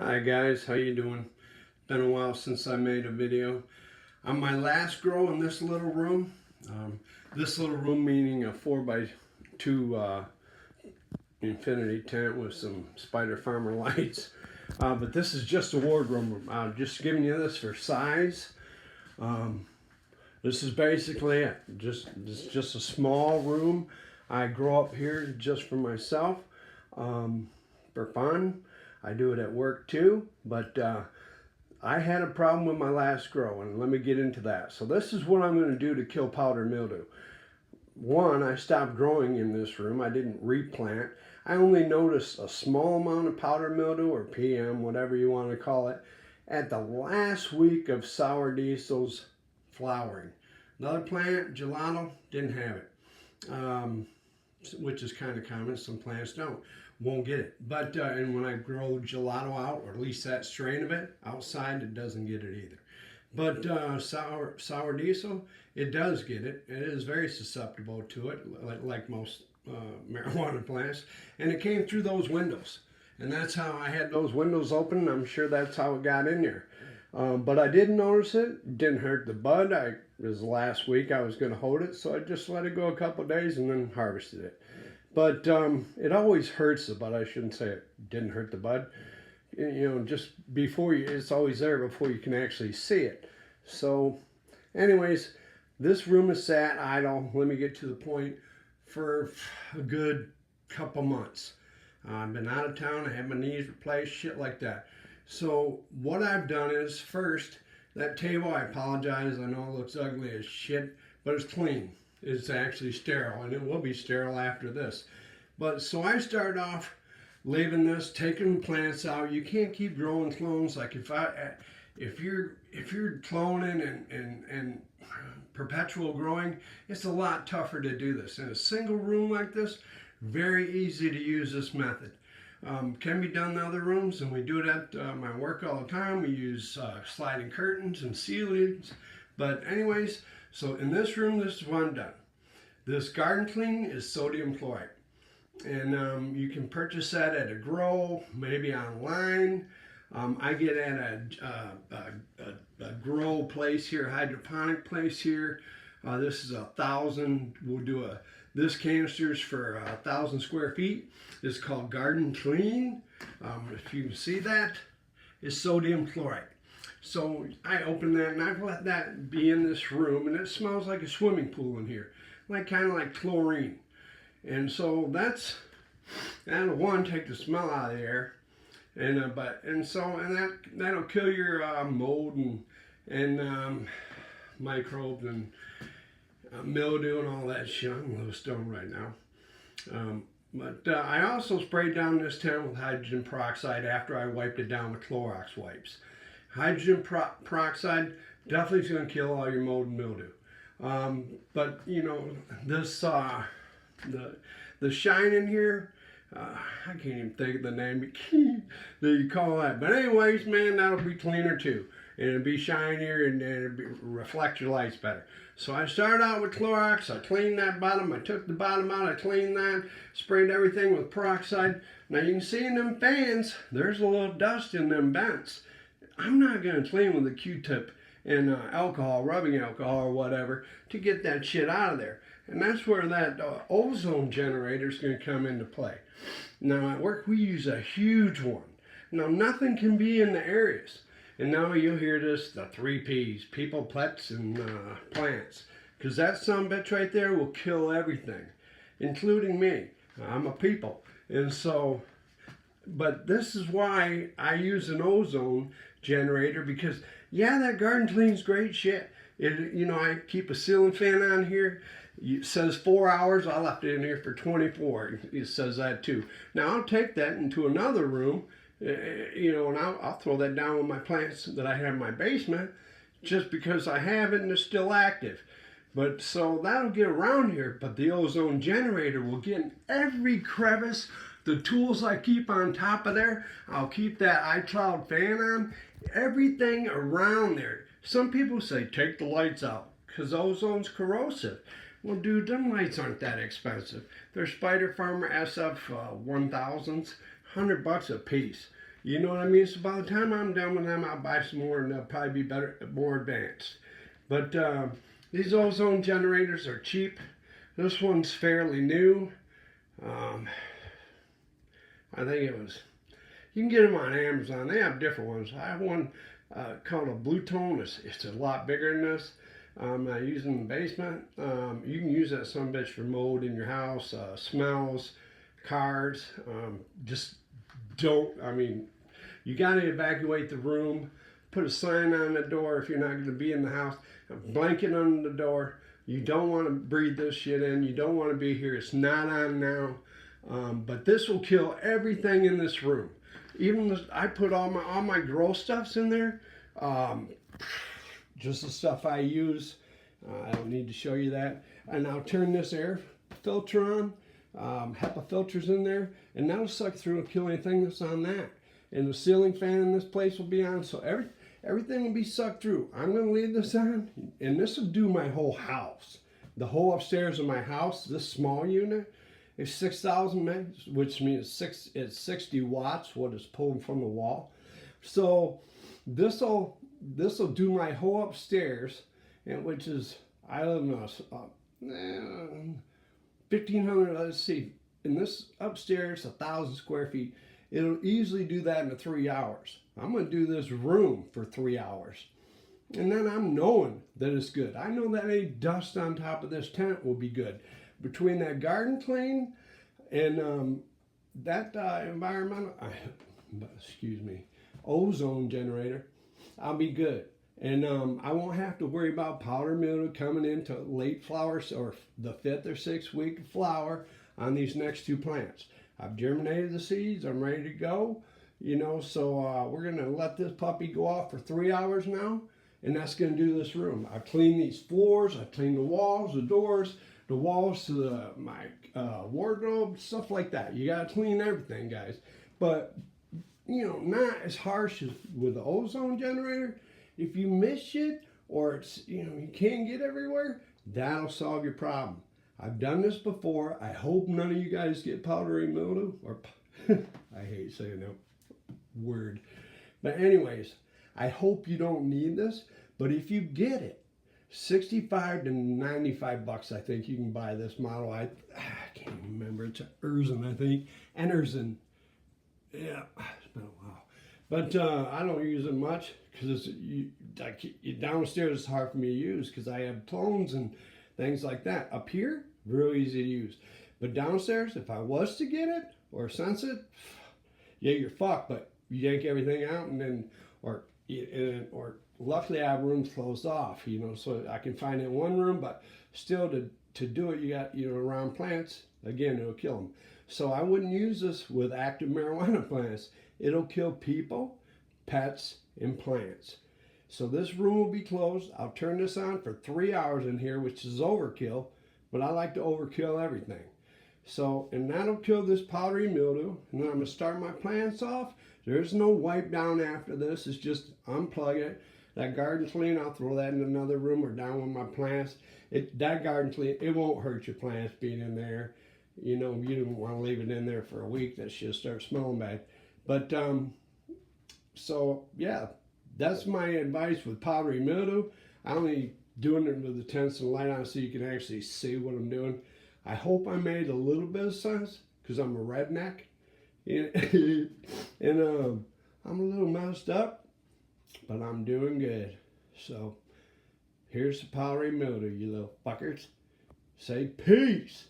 Hi guys, how you doing? Been a while since I made a video. On my last grow in this little room, meaning a 4x2 infinity tent with some Spider Farmer lights. But this is just a wardrobe room. I'm just giving you this for size. This is basically it. Just a small room. I grow up here just for myself, for fun. I do it at work too, but I had a problem with my last grow, and let me get into that. So this is what I'm going to do to kill powder mildew. One, I stopped growing in this room. I didn't replant. I only noticed a small amount of powder mildew, or PM, whatever you want to call it, at the last week of sour diesel's flowering. Another plant, gelato, didn't have it, which is kind of common. Some plants won't get it. But and when I grow gelato out, or at least that strain of it, outside, it doesn't get it either. But sour diesel, it does get it. It is very susceptible to it, like most marijuana plants. And it came through those windows. And that's how I had those windows open. I'm sure that's how it got in there. But I didn't notice it. Didn't hurt the bud. It was last week I was going to hold it, so I just let it go a couple days and then harvested it. But it always hurts the bud. I shouldn't say it didn't hurt the bud. You know, just before you, it's always there before you can actually see it. So, anyways, this room has sat idle. Let me get to the point, for a good couple months. I've been out of town. I had my knees replaced, shit like that. So what I've done is, first, that table, I apologize. I know it looks ugly as shit, but it's clean. It's actually sterile, and it will be sterile after this. But so I started off leaving this, taking plants out. You can't keep growing clones. Like if you're cloning and perpetual growing, it's a lot tougher to do this. In a single room like this, very easy to use this method. Can be done in other rooms, and we do it at my work all the time. We use sliding curtains and ceilings. But anyways, so in this room, this is what I'm done. This Garden Clean is sodium chloride. And you can purchase that at a grow, maybe online. I get at a grow place here, hydroponic place here. This is 1,000. We'll do this canister's for 1,000 square feet. It's called Garden Clean. If you can see that, it's sodium chloride. So I open that and I've let that be in this room, and it smells like a swimming pool in here, kind of like chlorine. And so that'll one, take the smell out of the air, and that'll kill your mold and microbes and mildew and all that shit. I'm a little stoned right now. But I also sprayed down this tent with hydrogen peroxide after I wiped it down with Clorox wipes. Hydrogen peroxide definitely is going to kill all your mold and mildew. But you know, this the shine in here, I can't even think of the name that you call that. But anyways, man, that'll be cleaner too. And it'll be shinier, and it'll reflect your lights better. So I started out with Clorox. I cleaned that bottom. I took the bottom out. I cleaned that. Sprayed everything with peroxide. Now you can see in them fans, there's a little dust in them vents. I'm not going to clean with a Q-tip and alcohol, rubbing alcohol or whatever, to get that shit out of there. And that's where that ozone generator is going to come into play. Now at work we use a huge one. Now nothing can be in the areas. And now you'll hear this, the 3 Ps, people, pets, and plants. Because that sumbitch right there will kill everything, including me. I'm a people. And so, but this is why I use an ozone generator, because yeah, that Garden Clean's great shit. You know, I keep a ceiling fan on here. It says 4 hours. I left it in here for 24. It says that too. Now I'll take that into another room, you know, and I'll throw that down with my plants that I have in my basement, just because I have it and it's still active. But so that'll get around here, but the ozone generator will get in every crevice. The tools I keep on top of there, I'll keep that iCloud fan on, everything around there. Some people say take the lights out because ozone's corrosive. Well, dude, them lights aren't that expensive. They're Spider Farmer SF 1000s, $100 a piece. You know what I mean? So by the time I'm done with them, I'll buy some more, and they'll probably be better, more advanced. But these ozone generators are cheap. This one's fairly new. Um, I think it was. You can get them on Amazon. They have different ones. I have one called a Blue Tone. It's a lot bigger than this. I use it in the basement. You can use that some bitch for mold in your house, smells, cards. Just don't. I mean, you got to evacuate the room. Put a sign on the door if you're not going to be in the house. A blanket under the door. You don't want to breathe this shit in. You don't want to be here. It's not on now. But this will kill everything in this room. Even this, I put all my grow stuffs in there. Just the stuff I use. I don't need to show you that. And I'll turn this air filter on. HEPA filters in there, and that'll suck through and kill anything that's on that. And the ceiling fan in this place will be on, so everything will be sucked through. I'm going to leave this on, and this will do my whole house. The whole upstairs of my house, this small unit, is 6,000 megs, which means it's 60 watts, what is pulled from the wall. So this'll do my whole upstairs, and which is, I live in a 1,500, let's see, in this upstairs, 1,000 square feet. It'll easily do that in 3 hours. I'm going to do this room for 3 hours. And then I'm knowing that it's good. I know that any dust on top of this tent will be good. Between that garden clean and that environmental, ozone generator, I'll be good. And I won't have to worry about powder mildew coming into late flowers or the 5th or 6th week of flower on these next 2 plants. I've germinated the seeds. I'm ready to go. You know, so we're going to let this puppy go off for 3 hours now. And that's going to do this room. I've cleaned these floors. I've cleaned the walls, the doors, the walls to my wardrobe, stuff like that. You got to clean everything, guys. But, you know, not as harsh as with the ozone generator. If you miss shit or it's, you know, you can't get everywhere, that'll solve your problem. I've done this before. I hope none of you guys get powdery mildew, or I hate saying that word. But anyways, I hope you don't need this. But if you get it, 65 to 95 bucks, I think you can buy this model. I can't even remember. It's an Ozone, I think. Ozone. Yeah, it's been a while. But I don't use it much because downstairs it's hard for me to use because I have clones and things like that. Up here, real easy to use. But downstairs, if I was to get it or sense it, yeah, you're fucked. But you yank everything out and then, or luckily I have rooms closed off, you know, so I can find it in one room. But still, to do it, you got, you know, around plants. Again, it'll kill them. So I wouldn't use this with active marijuana plants. It'll kill people, pets, and plants. So this room will be closed. I'll turn this on for 3 hours in here, which is overkill, but I like to overkill everything. So, and that'll kill this powdery mildew. And then I'm gonna start my plants off. There's no wipe down after this. It's just unplug it. That garden clean, I'll throw that in another room or down with my plants. That garden clean, it won't hurt your plants being in there. You know, you don't want to leave it in there for a week. That shit starts smelling bad. But, so, yeah, that's my advice with powdery mildew. I'm only doing it with the tents and light on so you can actually see what I'm doing. I hope I made a little bit of sense because I'm a redneck. And I'm a little messed up, but I'm doing good. So, here's the powdery mildew, you little fuckers. Say peace.